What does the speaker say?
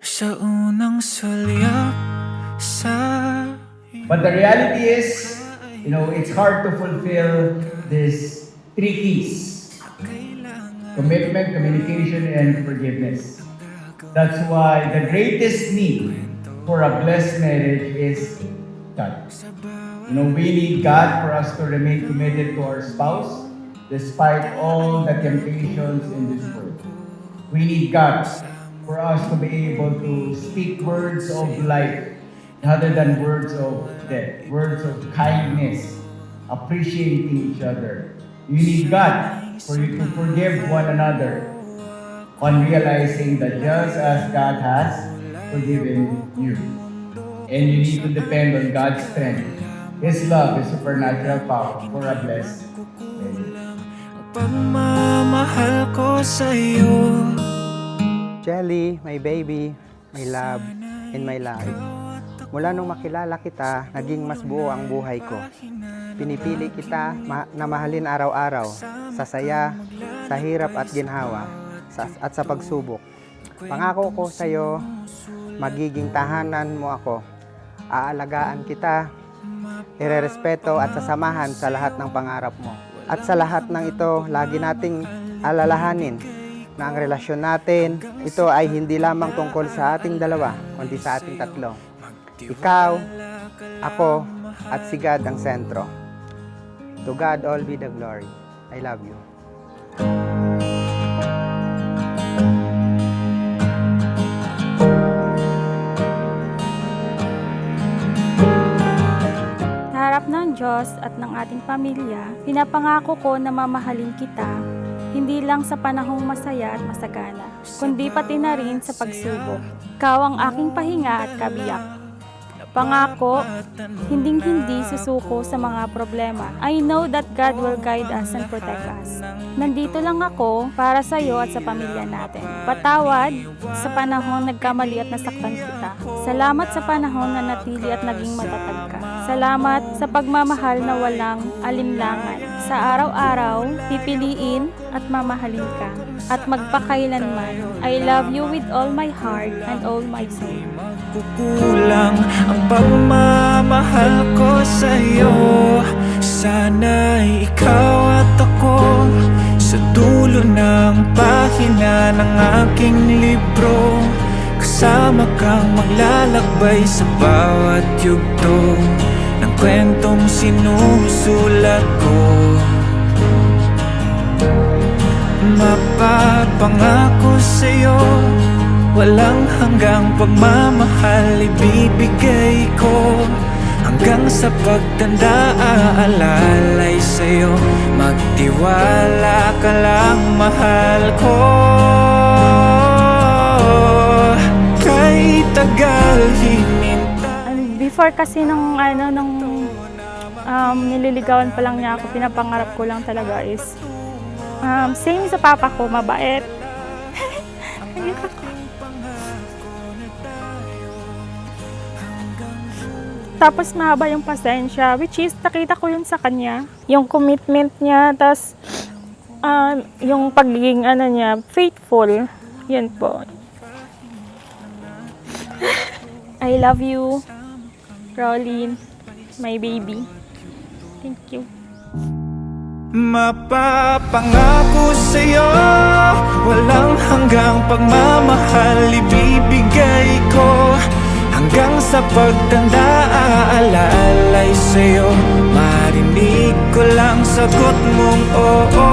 sa unang sulyap sa But the reality is, it's hard to fulfill these three keys: commitment, communication, and forgiveness. That's why the greatest need for a blessed marriage is God. We need God for us to remain committed to our spouse despite all the temptations in this world. We need God for us to be able to speak words of life rather than words of death, words of kindness, appreciating each other. You need God for you to forgive one another on realizing that just as God has forgiven you. And you need to depend on God's strength, His love, His supernatural power for a blessed marriage. pagmamahal ko sa'yo. Jelly, my baby, my love, and my life. Mula nung makilala kita, naging mas buo ang buhay ko. Pinipili kita na mahalin araw-araw, sa saya, sa hirap at ginhawa, at sa pagsubok. Pangako ko sa iyo, magiging tahanan mo ako. Aalagaan kita, irerespeto at sasamahan sa lahat ng pangarap mo. At sa lahat ng ito, lagi nating alalahanin na ang relasyon natin, ito ay hindi lamang tungkol sa ating dalawa, kundi sa ating tatlo. Ikaw, ako, at si God ang sentro. To God all be the glory. I love you. Sa harap ng Diyos at ng ating pamilya, pinapangako ko na mamahalin kita, hindi lang sa panahong masaya at masagana, kundi pati na rin sa pagsubok. Ikaw ang aking pahinga at kabiyak. Pangako, hinding-hindi susuko sa mga problema. I know that God will guide us and protect us. Nandito lang ako para sa iyo at sa pamilya natin. Patawad sa panahon nagkamali at nasaktan kita. Salamat sa panahon na natili at naging matatag ka. Salamat sa pagmamahal na walang alinlangan. Sa araw-araw, pipiliin at mamahalin ka. At magpakailanman, I love you with all my heart and all my soul. Kukulang ang pagmamahal ko sa'yo. Sana'y ikaw at ako sa dulo ng pahina ng aking libro. Kasama kang maglalakbay sa bawat yugto ng kwentong sinusulat ko. Mapapangako sa'yo, walang hanggang pagmamahal ibibigay ko. Hanggang sa pagtanda aalalay sa'yo. Magtiwala ka lang, mahal ko. Kahit tagal hinintay. Before kasi nung nililigawan pa lang niya ako, pinapangarap ko lang talaga is same sa papa ko, mabait. Tapos mahaba yung pasensya, which is nakita ko yun sa kanya. Yung commitment niya, tapos yung pagiging niya, faithful. Yun po. I love you, Rolin, my baby. Thank you. Mapapangako sa'yo, walang hanggang pagmamahal ibibigay ko. Hanggang sa pagtanda aalalay sa'yo. Marinig ko lang sagot mong oo.